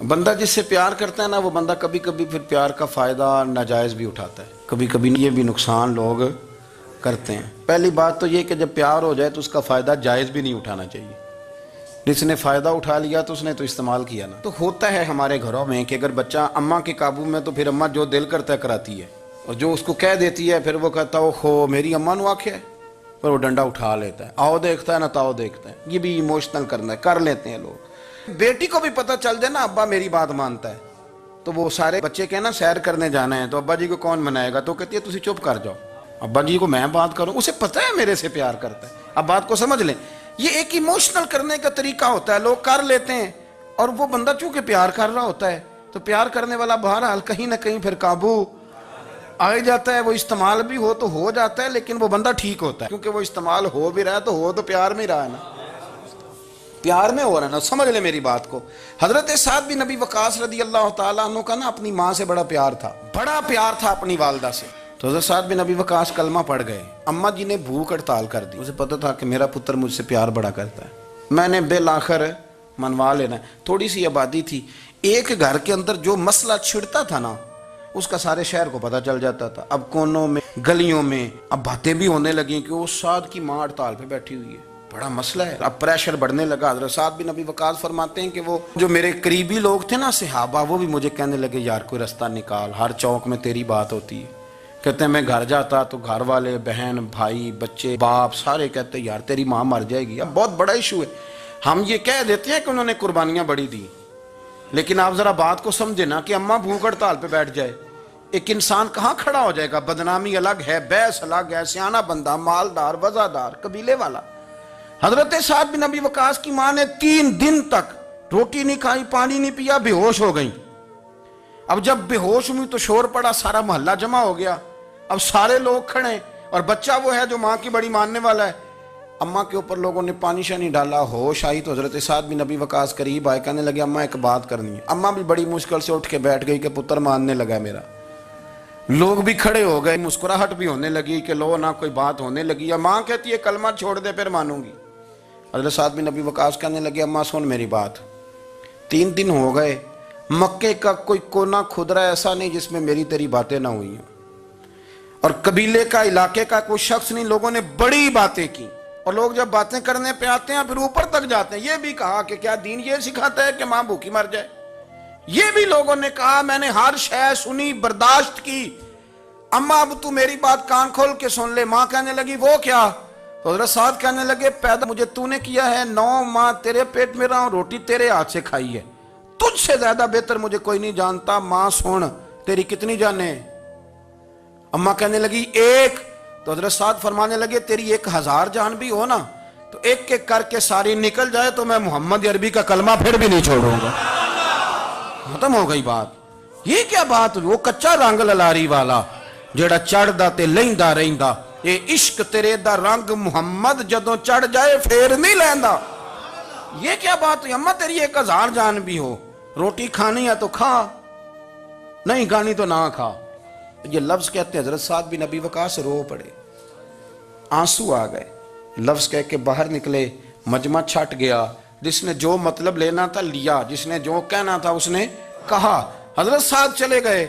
بندہ جس سے پیار کرتا ہے نا، وہ بندہ کبھی کبھی پھر پیار کا فائدہ ناجائز بھی اٹھاتا ہے، کبھی کبھی یہ بھی نقصان لوگ کرتے ہیں۔ پہلی بات تو یہ کہ جب پیار ہو جائے تو اس کا فائدہ جائز بھی نہیں اٹھانا چاہیے۔ جس نے فائدہ اٹھا لیا تو اس نے تو استعمال کیا نا۔ تو ہوتا ہے ہمارے گھروں میں کہ اگر بچہ اماں کے قابو میں تو پھر اماں جو دل کرتا ہے کراتی ہے، اور جو اس کو کہہ دیتی ہے پھر وہ کہتا ہے اوہو میری اماں نو آکھیا ہے، پھر وہ ڈنڈا اٹھا لیتا ہے، آؤ دیکھتا ہے نہ تاؤ دیکھتا ہے۔ یہ بھی ایموشنل کرنا ہے، کر لیتے ہیں لوگ۔ بیٹی کو بھی پتہ چل جائے نا ابا میری بات مانتا ہے، تو وہ سارے بچے کہنا سیر کرنے جانا ہے تو ابا جی کو کون منائے گا، تو کہتی ہے تسی چپ کر جاؤ، ابا جی کو میں بات کروں، اسے پتہ ہے میرے سے پیار کرتا ہے۔ اب بات کو سمجھ لیں، یہ ایک ایموشنل کرنے کا طریقہ ہوتا ہے، لوگ کر لیتے ہیں، اور وہ بندہ چونکہ پیار کر رہا ہوتا ہے تو پیار کرنے والا بہرحال کہیں نہ کہیں پھر قابو آ جاتا ہے۔ وہ استعمال بھی ہو تو ہو جاتا ہے، لیکن وہ بندہ ٹھیک ہوتا ہے، کیونکہ وہ استعمال ہو بھی رہا ہے تو ہو تو پیار میں رہا ہے نا، پیار میں ہو رہا ہے نا۔ سمجھ لیں میری بات کو۔ حضرت سعد بن نبی وقاص رضی اللہ تعالیٰ عنہ کا نا اپنی ماں سے بڑا پیار تھا، بڑا پیار تھا اپنی والدہ سے۔ تو حضرت سعد بن نبی وقاص کلمہ پڑھ گئے، اماں جی نے بھوک ہڑتال کر دی، اسے پتہ تھا کہ میرا پتر مجھ سے پیار بڑا کرتا ہے، میں نے بالآخر منوا لینا ہے۔ تھوڑی سی آبادی تھی، ایک گھر کے اندر جو مسئلہ چھڑتا تھا نا اس کا سارے شہر کو پتہ چل جاتا تھا۔ اب کونوں میں گلیوں میں اب باتیں بھی ہونے لگیں کہ وہ سعد کی ماں ہڑتال پہ بیٹھی ہوئی ہے، بڑا مسئلہ ہے۔ اب پریشر بڑھنے لگا۔ حضرت سعد بن نبی وقاص فرماتے ہیں کہ وہ جو میرے قریبی لوگ تھے نا صحابہ، وہ بھی مجھے کہنے لگے یار کوئی رستہ نکال، ہر چوک میں تیری بات ہوتی ہے۔ کہتے ہیں میں گھر جاتا تو گھر والے، بہن، بھائی، بچے، باپ سارے کہتے ہیں یار تیری ماں مر جائے گی۔ اب بہت بڑا ایشو ہے، ہم یہ کہہ دیتے ہیں کہ انہوں نے قربانیاں بڑی دی، لیکن آپ ذرا بات کو سمجھے نا کہ اماں بھوک ہڑتال پہ بیٹھ جائے، ایک انسان کہاں کھڑا ہو جائے گا؟ بدنامی الگ ہے، بیس الگ ہے، سیانہ بندہ، مالدار، وزادار، قبیلے والا۔ حضرت سعد بن نبی وقاص کی ماں نے 3 دن تک روٹی نہیں کھائی، پانی نہیں پیا، بے ہوش ہو گئی۔ اب جب بے ہوش ہوئی تو شور پڑا، سارا محلہ جمع ہو گیا، اب سارے لوگ کھڑے، اور بچہ وہ ہے جو ماں کی بڑی ماننے والا ہے۔ اماں کے اوپر لوگوں نے پانی شانی ڈالا، ہوش آئی تو حضرت سعد بن نبی وقاص قریب آئے، کہنے لگے اماں ایک بات کرنی ہے۔ اماں بھی بڑی مشکل سے اٹھ کے بیٹھ گئی کہ پتر ماننے لگا میرا۔ لوگ بھی کھڑے ہو گئے، مسکراہٹ بھی ہونے لگی کہ لو نہ کوئی بات ہونے لگی، یا ماں کہتی ہے کلمہ چھوڑ دے پھر مانوں گی۔ حضرت سعد بن نبی وقاص کہنے لگے اماں سن میری بات، 3 دن ہو گئے، مکے کا کوئی کونا کھدرا ایسا نہیں جس میں میری تیری باتیں نہ ہوئی ہیں، اور قبیلے کا، علاقے کا کوئی شخص نہیں، لوگوں نے بڑی باتیں کی، اور لوگ جب باتیں کرنے پہ آتے ہیں پھر اوپر تک جاتے ہیں۔ یہ بھی کہا کہ کیا دین یہ سکھاتا ہے کہ ماں بھوکی مر جائے؟ یہ بھی لوگوں نے کہا میں نے ہر شے سنی، برداشت کی، اماں اب تو میری بات کان کھول کے سن لے۔ ماں کہنے لگی وہ کیا؟ تو حضرت سعد کہنے لگے پیدا مجھے تو نے کیا ہے، 9 ماہ تیرے پیٹ میں رہا ہوں، روٹی تیرے ہاتھ سے کھائی ہے، تجھ سے زیادہ بہتر مجھے کوئی نہیں جانتا۔ ماں سن تیری کتنی جانیں؟ اماں کہنے لگی 1۔ تو حضرت سعد فرمانے لگے تیری 1000 جان بھی ہو نا تو ایک ایک کر کے ساری نکل جائے تو میں محمد عربی کا کلمہ پھر بھی نہیں چھوڑوں گا۔ ختم ہو گئی بات۔ یہ کیا بات؟ وہ کچا رنگ للاری والا جڑا چڑھ دا تے لیندا رہندا، یہ عشق تیرے دا رنگ محمد جدوں چڑھ جائے پھر نہیں لیندا۔ یہ کیا بات ہوئی؟ اماں تیری 1000 جان بھی ہو، روٹی کھانی ہے تو کھا، نہیں کھانی تو نہ کھا۔ یہ لفظ کہتے ہیں حضرت سعد بن نبی وقاص رو پڑے، آنسو آ گئے، لفظ کہہ کے باہر نکلے، مجمع چھٹ گیا، جس نے جو مطلب لینا تھا لیا، جس نے جو کہنا تھا اس نے کہا۔ حضرت سعد چلے گئے،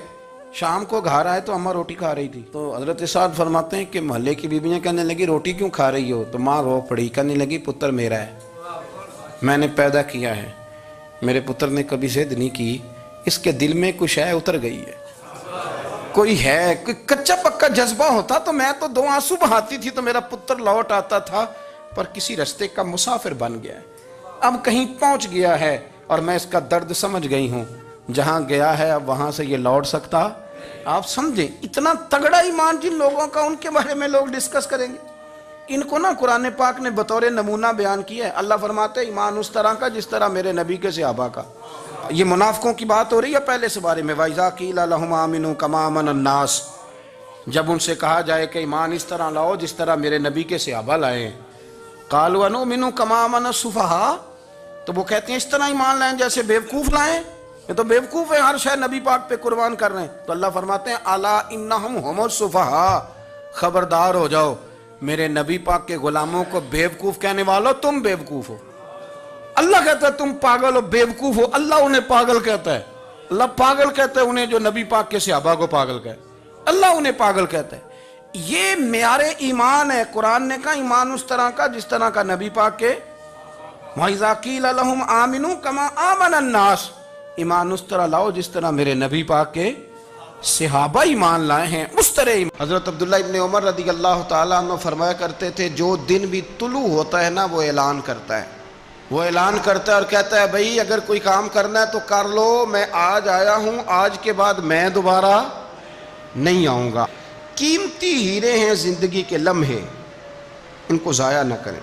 شام کو گھر آئے تو اماں روٹی کھا رہی تھی۔ تو حضرت سعد فرماتے ہیں کہ محلے کی بیویاں کہنے لگی روٹی کیوں کھا رہی ہو؟ تو ماں رو پڑی، کہنے لگی پتر میرا ہے، میں نے پیدا کیا ہے، میرے پتر نے کبھی ضد نہیں کی، اس کے دل میں کچھ ہے اتر گئی ہے، کوئی ہے، کوئی کچا پکا جذبہ ہوتا تو میں تو 2 آنسو بہاتی تھی تو میرا پتر لوٹ آتا تھا، پر کسی رستے کا مسافر بن گیا ہے، اب کہیں پہنچ گیا ہے اور میں اس کا درد سمجھ گئی ہوں، جہاں گیا ہے اب وہاں سے یہ لوٹ سکتا۔ آپ سمجھیں اتنا تگڑا ایمان جن لوگوں کا، ان کے بارے میں لوگ ڈسکس کریں گے۔ ان کو نا قرآن پاک نے بطور نمونہ بیان کیا ہے۔ اللہ فرماتے ہیں ایمان اس طرح کا جس طرح میرے نبی کے صحابہ کا۔ یہ منافقوں کی بات ہو رہی ہے پہلے سے بارے میں، وَإِذَا قِيلَ لَهُمْ آمِنُوا كَمَا آمَنَ النَّاسُ، جب ان سے کہا جائے کہ ایمان اس طرح لاؤ جس طرح میرے نبی کے صحابہ لائے ہیں، قَالُوا أَنُؤْمِنُ كَمَا آمَنَ السُّفَهَاءُ، تو وہ کہتے ہیں اس طرح ایمان لائیں جیسے بیوقوف لائیں، یہ تو بیوقوف ہے، ہر شے نبی پاک پہ قربان کر رہے ہیں۔ تو اللہ فرماتے ہیں الا انہم ہم السفہاء، خبردار ہو جاؤ میرے نبی پاک کے غلاموں کو بیوقوف کہنے والو تم بیوقوف ہو۔ اللہ کہتا ہے تم پاگل ہو، بیوقوف ہو، اللہ انہیں پاگل کہتا ہے. اللہ پاگل کہتا ہے انہیں جو نبی پاک کے صحابہ کو پاگل کہتا ہے، اللہ انہیں پاگل کہتا ہے. یہ معیار ایمان ہے. قرآن نے کہا ایمان اس طرح کا جس طرح کا نبی پاک کے وَإِذَا قِيلَ لَهُمْ آمِنُوا كَمَا آمَنَ النَّاسُ، ایمان اس طرح لاؤ جس طرح میرے نبی پاک کے صحابہ ایمان لائے ہیں اس طرح ایمان. حضرت عبداللہ ابن عمر رضی اللہ تعالیٰ عنہ فرمایا کرتے تھے جو دن بھی طلوع ہوتا ہے نا وہ اعلان کرتا ہے، وہ اعلان کرتا ہے اور کہتا ہے بھئی اگر کوئی کام کرنا ہے تو کر لو، میں آج آیا ہوں، آج کے بعد میں دوبارہ نہیں آؤں گا. قیمتی ہیرے ہیں زندگی کے لمحے، ان کو ضائع نہ کریں.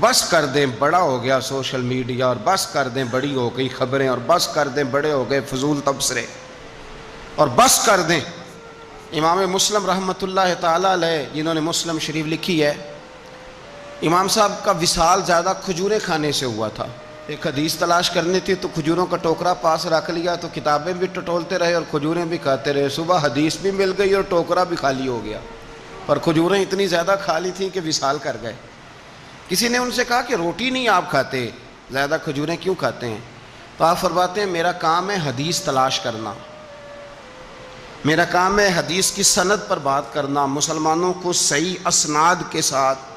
بس کر دیں بڑا ہو گیا سوشل میڈیا، اور بس کر دیں بڑی ہو گئی خبریں، اور بس کر دیں بڑے ہو گئے فضول تبصرے، اور بس کر دیں. امام مسلم رحمۃ اللہ تعالیٰ علیہ جنہوں نے مسلم شریف لکھی ہے، امام صاحب کا وصال زیادہ کھجوریں کھانے سے ہوا تھا. ایک حدیث تلاش کرنی تھی تو کھجوروں کا ٹوکرا پاس رکھ لیا تو کتابیں بھی ٹٹولتے رہے اور کھجوریں بھی کھاتے رہے. صبح حدیث بھی مل گئی اور ٹوکرا بھی خالی ہو گیا، پر کھجوریں اتنی زیادہ کھا لی تھیں کہ وصال کر گئے. کسی نے ان سے کہا کہ روٹی نہیں آپ کھاتے، زیادہ کھجوریں کیوں کھاتے ہیں؟ تو آپ فرماتے ہیں میرا کام ہے حدیث تلاش کرنا، میرا کام ہے حدیث کی سند پر بات کرنا، مسلمانوں کو صحیح اسناد کے ساتھ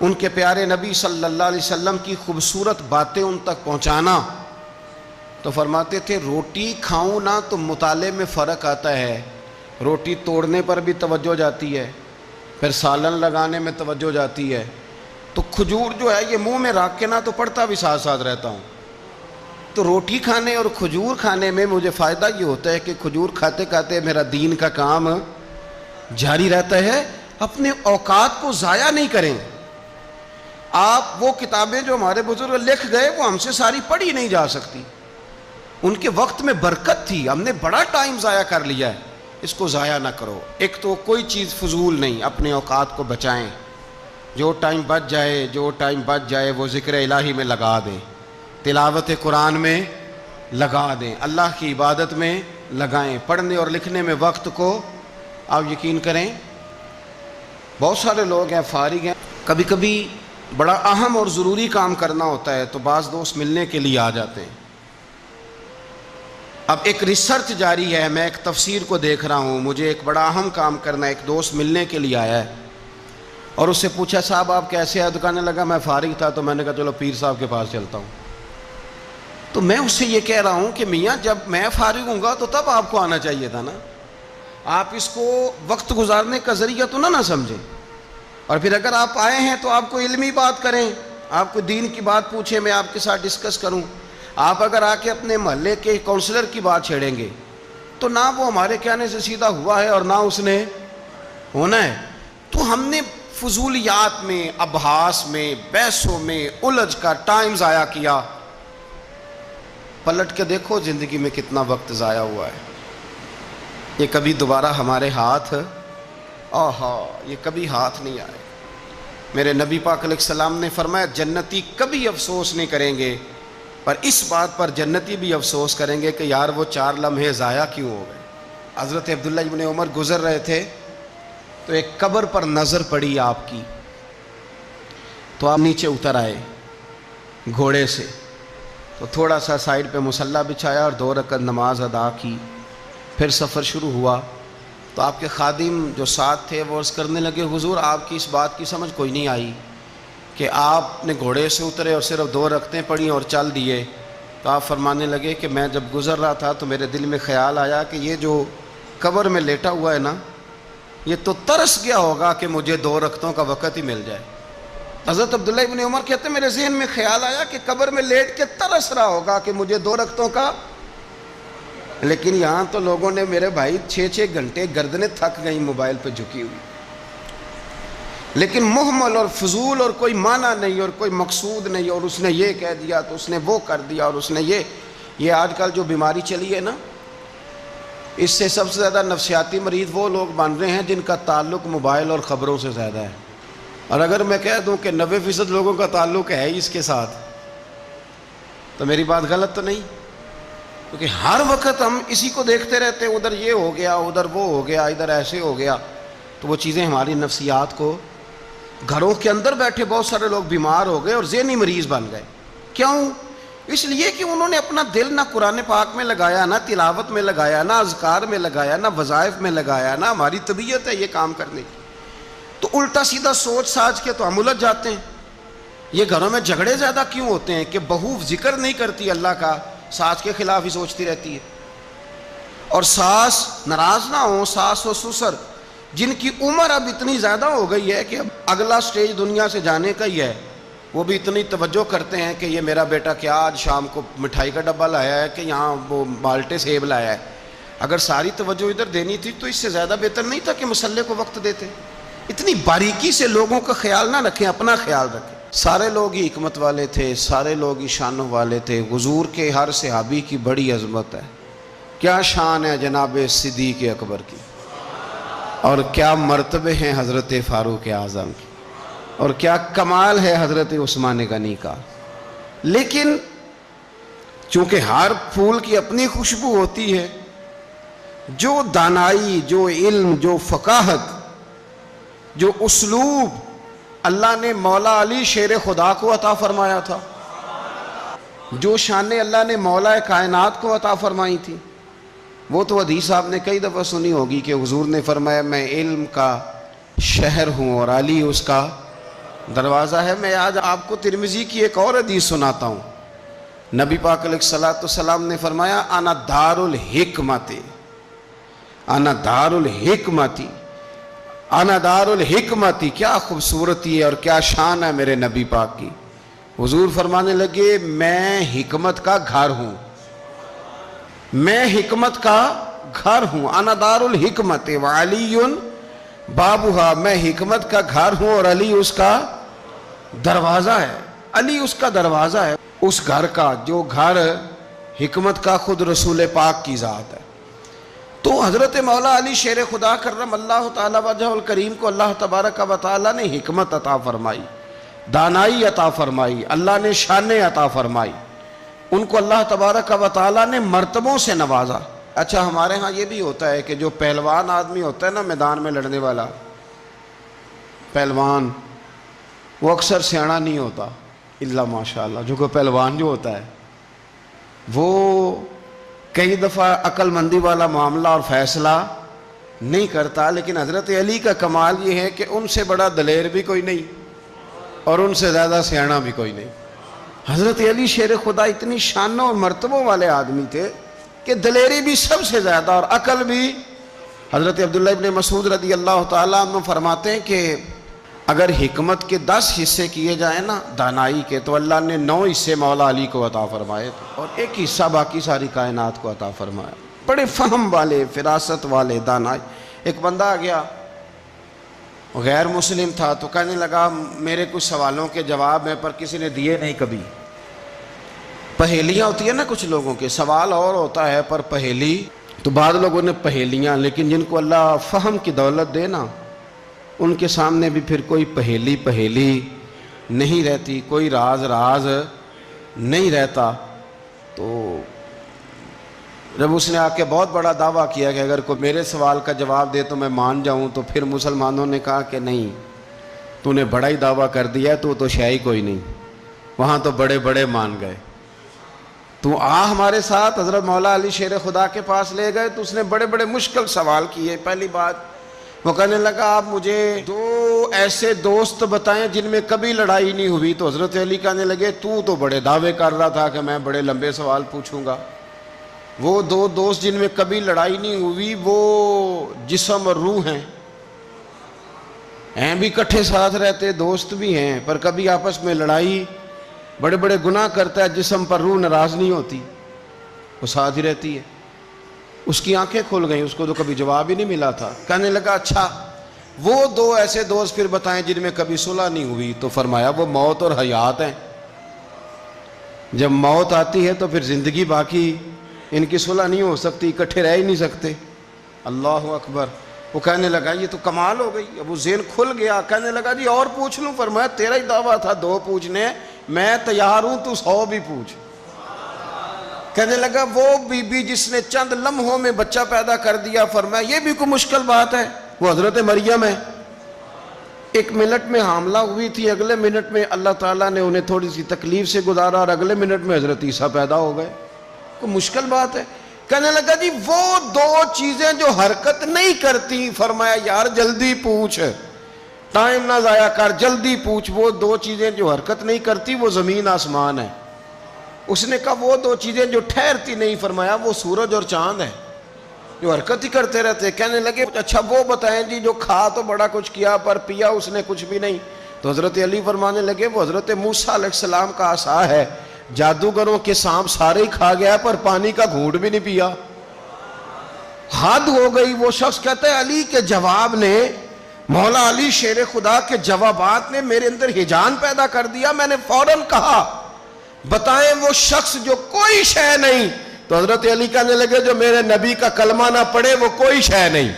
ان کے پیارے نبی صلی اللہ علیہ وسلم کی خوبصورت باتیں ان تک پہنچانا. تو فرماتے تھے روٹی کھاؤں نہ تو مطالعے میں فرق آتا ہے، روٹی توڑنے پر بھی توجہ جاتی ہے، پھر سالن لگانے میں توجہ جاتی ہے، تو کھجور جو ہے یہ منہ میں رکھ کے نہ تو پڑھتا بھی ساتھ ساتھ رہتا ہوں. تو روٹی کھانے اور کھجور کھانے میں مجھے فائدہ یہ ہوتا ہے کہ کھجور کھاتے کھاتے میرا دین کا کام جاری رہتا ہے. اپنے اوقات کو ضائع نہیں کریں. آپ وہ کتابیں جو ہمارے بزرگ لکھ گئے وہ ہم سے ساری پڑھی نہیں جا سکتی، ان کے وقت میں برکت تھی، ہم نے بڑا ٹائم ضائع کر لیا ہے، اس کو ضائع نہ کرو. ایک تو کوئی چیز فضول نہیں، اپنے اوقات کو بچائیں. جو ٹائم بچ جائے وہ ذکر الہی میں لگا دیں، تلاوت قرآن میں لگا دیں، اللہ کی عبادت میں لگائیں. پڑھنے اور لکھنے میں وقت کو آپ یقین کریں بہت سارے لوگ ہیں فارغ ہیں، کبھی کبھی بڑا اہم اور ضروری کام کرنا ہوتا ہے تو بعض دوست ملنے کے لیے آ جاتے ہیں. اب ایک ریسرچ جاری ہے، میں ایک تفسیر کو دیکھ رہا ہوں، مجھے ایک بڑا اہم کام کرنا ہے. ایک دوست ملنے کے لیے آیا ہے اور اس سے پوچھا صاحب آپ کیسے ہیں؟ تو کہنے لگا میں فارغ تھا تو میں نے کہا چلو پیر صاحب کے پاس چلتا ہوں. تو میں اس سے یہ کہہ رہا ہوں کہ میاں جب میں فارغ ہوں گا تو تب آپ کو آنا چاہیے تھا نا. آپ اس کو وقت گزارنے کا ذریعہ تو نہ سمجھیں. اور پھر اگر آپ آئے ہیں تو آپ کو علمی بات کریں، آپ کو دین کی بات پوچھیں، میں آپ کے ساتھ ڈسکس کروں. آپ اگر آ کے اپنے محلے کے کونسلر کی بات چھیڑیں گے تو نہ وہ ہمارے کہنے سے سیدھا ہوا ہے اور نہ اس نے ہونا ہے. تو ہم نے فضولیات میں، ابحاث میں، بحثوں میں الجھ کر ٹائم ضائع کیا. پلٹ کے دیکھو زندگی میں کتنا وقت ضائع ہوا ہے. یہ کبھی دوبارہ ہمارے ہاتھ یہ کبھی ہاتھ نہیں آئے. میرے نبی پاک علیہ السلام نے فرمایا جنتی کبھی افسوس نہیں کریں گے، پر اس بات پر جنتی بھی افسوس کریں گے کہ یار وہ 4 لمحے ضائع کیوں ہو گئے. حضرت عبداللہ ابن عمر گزر رہے تھے تو ایک قبر پر نظر پڑی آپ کی، تو آپ نیچے اتر آئے گھوڑے سے، تو تھوڑا سا سائیڈ پہ مصلی بچھایا اور 2 رکعت نماز ادا کی. پھر سفر شروع ہوا تو آپ کے خادم جو ساتھ تھے وہ عرض کرنے لگے حضور آپ کی اس بات کی سمجھ کوئی نہیں آئی کہ آپ نے گھوڑے سے اترے اور صرف 2 رکعتیں پڑھی اور چل دیے. تو آپ فرمانے لگے کہ میں جب گزر رہا تھا تو میرے دل میں خیال آیا کہ یہ جو قبر میں لیٹا ہوا ہے نا یہ تو ترس گیا ہوگا کہ مجھے 2 رکعتوں کا وقت ہی مل جائے. حضرت عبداللہ ابن عمر کہتے ہیں میرے ذہن میں خیال آیا کہ قبر میں لیٹ کے ترس رہا ہوگا کہ مجھے 2 رکعتوں کا. لیکن یہاں تو لوگوں نے میرے بھائی 6 گھنٹے گردنیں تھک گئیں موبائل پہ جھکی ہوئی، لیکن محمل اور فضول اور کوئی معنی نہیں اور کوئی مقصود نہیں، اور اس نے یہ کہہ دیا تو اس نے وہ کر دیا، اور اس نے یہ آج کل جو بیماری چلی ہے نا اس سے سب سے زیادہ نفسیاتی مریض وہ لوگ بن رہے ہیں جن کا تعلق موبائل اور خبروں سے زیادہ ہے. اور اگر میں کہہ دوں کہ 90% لوگوں کا تعلق ہے اس کے ساتھ تو میری بات غلط تو نہیں؟ کیونکہ ہر وقت ہم اسی کو دیکھتے رہتے ہیں، ادھر یہ ہو گیا، ادھر وہ ہو گیا، ادھر ایسے ہو گیا. تو وہ چیزیں ہماری نفسیات کو، گھروں کے اندر بیٹھے بہت سارے لوگ بیمار ہو گئے اور ذہنی مریض بن گئے. کیوں؟ اس لیے کہ انہوں نے اپنا دل نہ قرآن پاک میں لگایا، نہ تلاوت میں لگایا، نہ اذکار میں لگایا، نہ وظائف میں لگایا، نہ ہماری طبیعت ہے یہ کام کرنے کی، تو الٹا سیدھا سوچ ساچ کے تو ہم الجھ جاتے ہیں۔ یہ گھروں میں جھگڑے زیادہ کیوں ہوتے ہیں کہ بہو ذکر نہیں کرتی اللہ کا، ساس کے خلاف ہی سوچتی رہتی ہے، اور ساس ناراض نہ ہوں، ساس و سسر جن کی عمر اب اتنی زیادہ ہو گئی ہے کہ اب اگلا سٹیج دنیا سے جانے کا ہی ہے، وہ بھی اتنی توجہ کرتے ہیں کہ یہ میرا بیٹا کیا آج شام کو مٹھائی کا ڈبہ لایا ہے کہ یہاں وہ بالٹے سیب لایا ہے۔ اگر ساری توجہ ادھر دینی تھی تو اس سے زیادہ بہتر نہیں تھا کہ مصلی کو وقت دیتے؟ اتنی باریکی سے لوگوں کا خیال نہ رکھیں، اپنا خیال رکھیں۔ سارے لوگ ہی حکمت والے تھے، سارے لوگ ہی شانوں والے تھے، حضور کے ہر صحابی کی بڑی عظمت ہے۔ کیا شان ہے جناب صدیق اکبر کی، اور کیا مرتبے ہیں حضرت فاروق اعظم کی، اور کیا کمال ہے حضرت عثمان غنی کا۔ لیکن چونکہ ہر پھول کی اپنی خوشبو ہوتی ہے، جو دانائی، جو علم، جو فقاہت، جو اسلوب اللہ نے مولا علی شیر خدا کو عطا فرمایا تھا، جو شانیں اللہ نے مولا کائنات کو عطا فرمائی تھی، وہ تو حدیث آپ نے کئی دفعہ سنی ہوگی کہ حضور نے فرمایا میں علم کا شہر ہوں اور علی اس کا دروازہ ہے۔ میں آج آپ کو ترمذی کی ایک اور حدیث سناتا ہوں۔ نبی پاک علیہ السلام نے فرمایا انا دار الحکمت، انا دار الحکمت، انا دار الحکمت۔ کیا خوبصورتی ہے اور کیا شان ہے میرے نبی پاک کی۔ حضور فرمانے لگے میں حکمت کا گھر ہوں، میں حکمت کا گھر ہوں، انا دار الحکمت وعلی بابھا، میں حکمت کا گھر ہوں اور علی اس کا دروازہ ہے۔ علی اس کا دروازہ ہے، اس گھر کا جو گھر حکمت کا خود رسول پاک کی ذات ہے۔ تو حضرت مولا علی شیر خدا کرم اللہ تعالی وجہ الکریم کو اللہ تبارک و تعالی نے حکمت عطا فرمائی، دانائی عطا فرمائی، اللہ نے شانیں عطا فرمائی، ان کو اللہ تبارک و تعالی نے مرتبوں سے نوازا۔ اچھا ہمارے ہاں یہ بھی ہوتا ہے کہ جو پہلوان آدمی ہوتا ہے نا میدان میں لڑنے والا پہلوان، وہ اکثر سیاںا نہیں ہوتا الا ماشاءاللہ۔ جو کوئی پہلوان جو ہوتا ہے وہ کئی دفعہ عقل مندی والا معاملہ اور فیصلہ نہیں کرتا، لیکن حضرت علی کا کمال یہ ہے کہ ان سے بڑا دلیر بھی کوئی نہیں اور ان سے زیادہ سیاںا بھی کوئی نہیں۔ حضرت علی شیر خدا اتنی شانوں اور مرتبوں والے آدمی تھے کہ دلیری بھی سب سے زیادہ اور عقل بھی۔ حضرت عبداللہ ابن مسعود رضی اللہ تعالیٰ عنہ فرماتے ہیں کہ اگر حکمت کے 10 حصے کیے جائیں نا دانائی کے، تو اللہ نے 9 حصے مولا علی کو عطا فرمائے تھے اور 1 حصہ باقی ساری کائنات کو عطا فرمایا۔ بڑے فہم والے، فراست والے، دانائی۔ ایک بندہ آ گیا، غیر مسلم تھا، تو کہنے لگا میرے کچھ سوالوں کے جواب ہیں پر کسی نے دیے نہیں کبھی۔ پہیلیاں ہوتی ہیں نا کچھ لوگوں کے، سوال اور ہوتا ہے پر پہیلی تو بعض لوگوں نے پہیلیاں، لیکن جن کو اللہ فہم کی دولت دے نا ان کے سامنے بھی پھر کوئی پہیلی نہیں رہتی، کوئی راز نہیں رہتا۔ تو جب اس نے آ کے بہت بڑا دعویٰ کیا کہ اگر کوئی میرے سوال کا جواب دے تو میں مان جاؤں، تو پھر مسلمانوں نے کہا کہ نہیں، تو نے بڑا ہی دعویٰ کر دیا ہے، تو شے ہی کوئی نہیں، وہاں تو بڑے مان گئے، تو ہمارے ساتھ۔ حضرت مولا علی شیر خدا کے پاس لے گئے تو اس نے بڑے مشکل سوال کیے۔ پہلی بات وہ کہنے لگا آپ مجھے 2 ایسے دوست بتائیں جن میں کبھی لڑائی نہیں ہوئی۔ تو حضرت علی کہنے لگے تو بڑے دعوے کر رہا تھا کہ میں بڑے لمبے سوال پوچھوں گا۔ وہ 2 دوست جن میں کبھی لڑائی نہیں ہوئی وہ جسم اور روح ہیں بھی اکٹھے ساتھ رہتے، دوست بھی ہیں، پر کبھی آپس میں لڑائی، بڑے گناہ کرتا ہے جسم پر، روح ناراض نہیں ہوتی، وہ ساتھ ہی رہتی ہے۔ اس کی آنکھیں کھل گئیں، اس کو تو کبھی جواب ہی نہیں ملا تھا۔ کہنے لگا اچھا وہ 2 ایسے دوست پھر بتائیں جن میں کبھی صلح نہیں ہوئی۔ تو فرمایا وہ موت اور حیات ہیں، جب موت آتی ہے تو پھر زندگی باقی ان کی صلح نہیں ہو سکتی، اکٹھے رہ ہی نہیں سکتے۔ اللہ اکبر۔ وہ کہنے لگا یہ تو کمال ہو گئی، اب وہ ذہن کھل گیا۔ کہنے لگا جی اور پوچھ لوں؟ فرمایا تیرا ہی دعویٰ تھا 2 پوچھنے، میں تیار ہوں، تو 100 بھی پوچھ۔ کہنے لگا وہ بی بی جس نے چند لمحوں میں بچہ پیدا کر دیا، فرمایا یہ بھی کوئی مشکل بات ہے؟ وہ حضرت مریم ہے، ایک منٹ میں حاملہ ہوئی تھی، اگلے منٹ میں اللہ تعالیٰ نے انہیں تھوڑی سی تکلیف سے گزارا اور اگلے منٹ میں حضرت عیسیٰ پیدا ہو گئے. کوئی مشکل بات ہے؟ کہنے لگا جی وہ دو چیزیں جو حرکت نہیں کرتی، فرمایا یار جلدی پوچھ، ٹائم نہ ضائع کر، جلدی پوچھ. وہ دو چیزیں جو حرکت نہیں کرتی وہ زمین آسمان ہے. اس نے کہا وہ دو چیزیں جو ٹھہرتی نہیں، فرمایا وہ سورج اور چاند ہے جو حرکت ہی کرتے رہتے. کہنے لگے اچھا وہ بتائیں جی جو کھا تو بڑا کچھ کیا پر پیا اس نے کچھ بھی نہیں. تو حضرت علی فرمانے لگے وہ حضرت موسیٰ علیہ السلام کا عصا ہے، جادوگروں کے سانپ سارے ہی کھا گیا پر پانی کا گھونٹ بھی نہیں پیا. حد ہو گئی. وہ شخص کہتا ہے علی کے جواب نے، مولا علی شیر خدا کے جوابات نے میرے اندر ہیجان پیدا کر دیا. میں نے فوراً کہا بتائیں وہ شخص جو کوئی شے نہیں. تو حضرت علی کہنے لگے جو میرے نبی کا کلمہ نہ پڑھے وہ کوئی شے نہیں.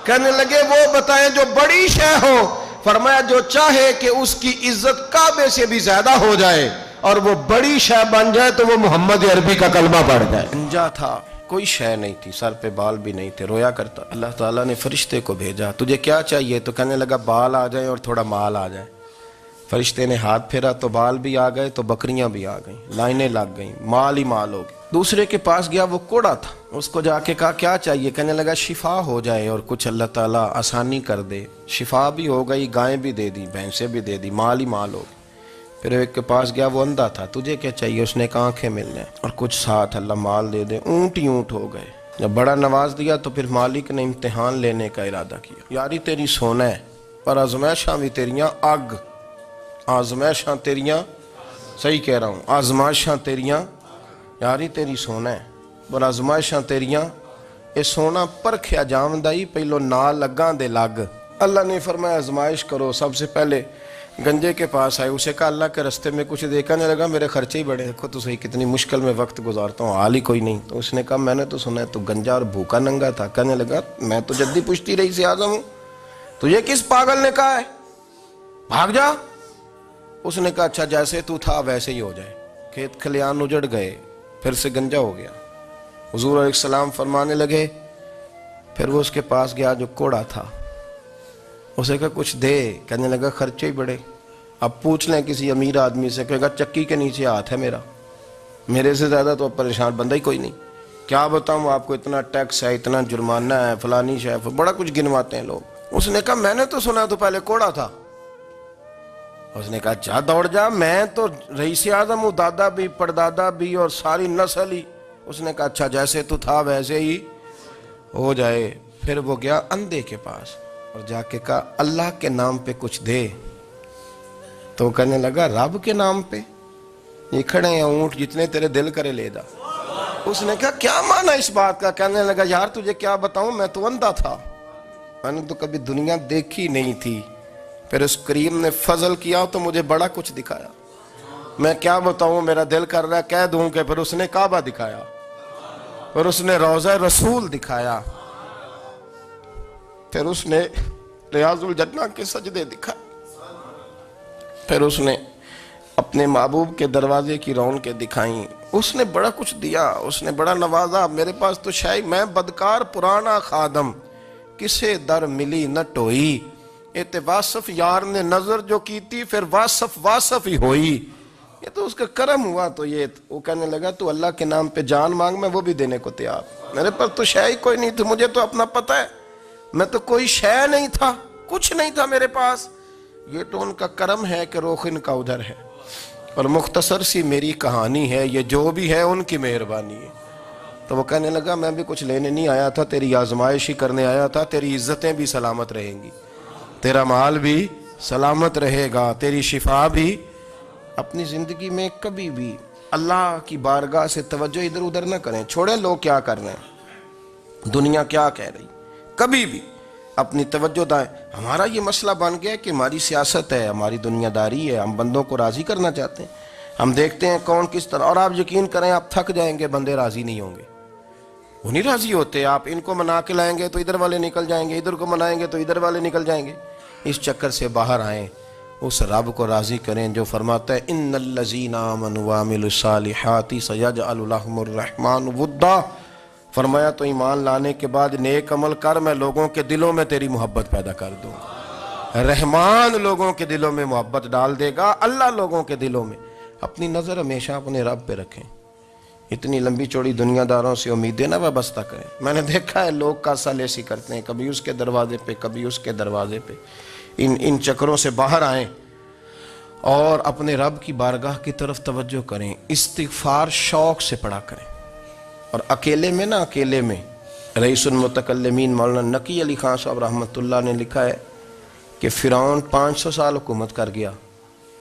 کہنے لگے وہ بتائیں جو بڑی شے ہو. فرمایا جو چاہے کہ اس کی عزت کعبے سے بھی زیادہ ہو جائے اور وہ بڑی شے بن جائے تو وہ محمد عربی کا کلمہ پڑھ جائے. گنجا تھا، کوئی شے نہیں تھی، سر پہ بال بھی نہیں تھے، رویا کرتا. اللہ تعالیٰ نے فرشتے کو بھیجا تجھے کیا چاہیے؟ تو کہنے لگا بال آ جائیں اور تھوڑا مال آ جائے. فرشتے نے ہاتھ پھیرا تو بال بھی آ گئے تو بکریاں بھی آ گئیں، لائنیں لگ گئیں، مال ہی مال ہو گئے. دوسرے کے پاس گیا، وہ کوڑا تھا، اس کو جا کے کہا کیا چاہیے؟ کہنے لگا شفا ہو جائے اور کچھ اللہ تعالیٰ آسانی کر دے. شفا بھی ہو گئی، گائیں بھی دے دی، بھینسیں بھی دے دی، مال ہی مال ہو گئی. پھر ایک کے پاس گیا، وہ اندھا تھا، تجھے کیا چاہیے؟ اس نے کہا آنکھیں ملنے اور کچھ ساتھ اللہ مال دے دے. اونٹ ہی اونٹ ہو گئے. جب بڑا نواز دیا تو پھر مالک نے امتحان لینے کا ارادہ کیا. یاری تیری سونا ہے پر آزمائشاں بھی تیریاں اگ، آزمائشاں تیریاں، صحیح کہہ رہا ہوں، آزمائشاں تیریاں، یاری تیری سونا ہے پر آزمائشاں تیریاں. اے سونا پرکھیا جامدائی پہلو نال لگاں دے لگ. اللہ نے فرمایا آزمائش کرو. سب سے پہلے گنجے کے پاس آئے، اسے کہا اللہ کے رستے میں کچھ دیکھنے لگا، میرے خرچے ہی بڑے، دیکھو تو صحیح کتنی مشکل میں وقت گزارتا ہوں، حال ہی کوئی نہیں. تو اس نے کہا میں نے تو سنا ہے تو گنجا اور بھوکا ننگا تھا. کہنے لگا میں تو جدی پشتی رئیس اعظم ہوں، تجھے کس پاگل نے کہا ہے بھاگ جا؟ اس نے کہا اچھا جیسے تو تھا ویسے ہی ہو جائے. کھیت کھلیان اجڑ گئے، پھر سے گنجا ہو گیا. حضور علیہ السلام فرمانے لگے، پھر وہ اس کے پاس گیا جو کوڑا تھا، اسے کہا کچھ دے. کہنے لگا خرچے ہی بڑے. اب پوچھ لیں کسی امیر آدمی سے، کہے گا چکی کے نیچے ہاتھ ہے میرا، میرے سے زیادہ تو اب پریشان بندہ ہی کوئی نہیں. کیا بتاؤں آپ کو، اتنا ٹیکس ہے، اتنا جرمانہ ہے، فلانی شے، بڑا کچھ گنواتے ہیں لوگ. اس نے کہا میں نے تو سنا تو پہلے کوڑا تھا. اس نے کہا جا دوڑ جا، میں تو رئیس اعظم ہوں، دادا بھی پردادا بھی اور ساری نسل ہی. اس نے کہا اچھا جیسے تو تھا ویسے ہی ہو جائے. پھر وہ گیا اندھے کے پاس اور جا کے کہا اللہ کے نام پہ کچھ دے. تو کہنے لگا رب کے نام پہ؟ یہ کھڑے ہیں اونٹ، جتنے تیرے دل کرے لے جا. اس نے کہا کیا معنی اس بات کا؟ کہنے لگا یار تجھے کیا بتاؤں، میں تو اندھا تھا، میں نے تو کبھی دنیا دیکھی نہیں تھی. پھر اس کریم نے فضل کیا تو مجھے بڑا کچھ دکھایا. میں کیا بتاؤں، میرا دل کر رہا ہے کہہ دوں کہ پھر اس نے کعبہ دکھایا، پھر اس نے روضہ رسول دکھایا، پھر اس نے ریاض الجنہ کے سجدے دکھائے، پھر اس نے اپنے محبوب کے دروازے کی رونقیں دکھائیں. اس نے بڑا کچھ دیا، اس نے بڑا نوازا. میرے پاس تو شاید میں بدکار پرانا خادم، کسے در ملی نہ ٹوئی. اے واصف یار نے نظر جو کی تھی پھر واصف ہی ہوئی. یہ تو اس کا کرم ہوا. تو یہ وہ کہنے لگا تو اللہ کے نام پہ جان مانگ، میں وہ بھی دینے کو تیار. میرے پاس تو شے ہی کوئی نہیں تھی، مجھے تو اپنا پتہ ہے، میں تو کوئی شے نہیں تھا، کچھ نہیں تھا میرے پاس. یہ تو ان کا کرم ہے کہ رخ ان کا ادھر ہے. اور مختصر سی میری کہانی ہے، یہ جو بھی ہے ان کی مہربانی ہے. تو وہ کہنے لگا میں بھی کچھ لینے نہیں آیا تھا، تیری آزمائش ہی کرنے آیا تھا. تیری عزتیں بھی سلامت رہیں گی، تیرا مال بھی سلامت رہے گا، تیری شفا بھی. اپنی زندگی میں کبھی بھی اللہ کی بارگاہ سے توجہ ادھر ادھر نہ کریں. چھوڑیں لوگ کیا کر رہے ہیں، دنیا کیا کہہ رہی. کبھی بھی اپنی توجہ دائیں. ہمارا یہ مسئلہ بن گیا کہ ہماری سیاست ہے، ہماری دنیا داری ہے، ہم بندوں کو راضی کرنا چاہتے ہیں. ہم دیکھتے ہیں کون کس طرح، اور آپ یقین کریں آپ تھک جائیں گے، بندے راضی نہیں ہوں گے، وہ نہیں راضی ہوتے. آپ ان کو منا کے لائیں گے تو ادھر والے نکل جائیں گے، ادھر کو منائیں گے تو ادھر والے نکل جائیں گے. اس چکر سے باہر آئیں، اس رب کو راضی کریں جو فرماتا ہے ان الذین آمنوا وعملوا الصالحات سیجعل لهم الرحمن ودا. فرمایا تو ایمان لانے کے بعد نیک عمل کر، میں لوگوں کے دلوں میں تیری محبت پیدا کر دوں. رحمان لوگوں کے دلوں میں محبت ڈال دے گا، اللہ لوگوں کے دلوں میں۔ اپنی نظر ہمیشہ اپنے رب پہ رکھیں، اتنی لمبی چوڑی دنیا داروں سے امیدیں نہ وابستہ کریں۔ میں نے دیکھا ہے لوگ کاسا لیسی کرتے ہیں، کبھی اس کے دروازے پہ کبھی اس کے دروازے پہ، ان چکروں سے باہر آئیں اور اپنے رب کی بارگاہ کی طرف توجہ کریں، استغفار شوق سے پڑھا کریں۔ اور اکیلے میں اکیلے میں رئیس المتکلمین مولانا نقی علی خان صاحب رحمۃ اللہ نے لکھا ہے کہ فرعون 500 سال حکومت کر گیا۔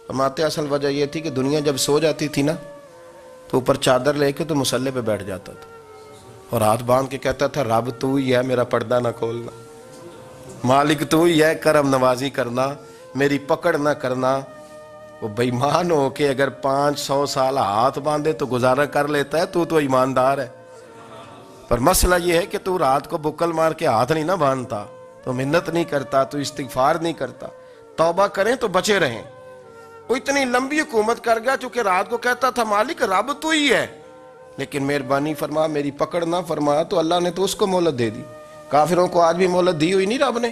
فرماتے اصل وجہ یہ تھی کہ دنیا جب سو جاتی تھی نا تو اوپر چادر لے کے تو مصلے پہ بیٹھ جاتا تھا اور ہاتھ باندھ کے کہتا تھا رب تو ہی ہے، میرا پردہ نہ کھولنا، مالک تو ہی ہے، کرم نوازی کرنا، میری پکڑ نہ کرنا۔ وہ بے ایمان ہو کے اگر 500 سال ہاتھ باندھے تو گزارا کر لیتا ہے، تو ایماندار ہے۔ پر مسئلہ یہ ہے کہ تو رات کو بکل مار کے ہاتھ نہیں نہ باندھتا، تو منت نہیں کرتا، تو استغفار نہیں کرتا۔ توبہ کریں تو بچے رہیں۔ وہ اتنی لمبی حکومت کر گیا چونکہ رات کو کہتا تھا مالک رب تو ہی ہے، لیکن مہربانی فرما، میری پکڑ نہ فرما، تو اللہ نے تو اس کو مہلت دے دی۔ کافروں کو آج بھی مہلت دی ہوئی نہیں رب نے؟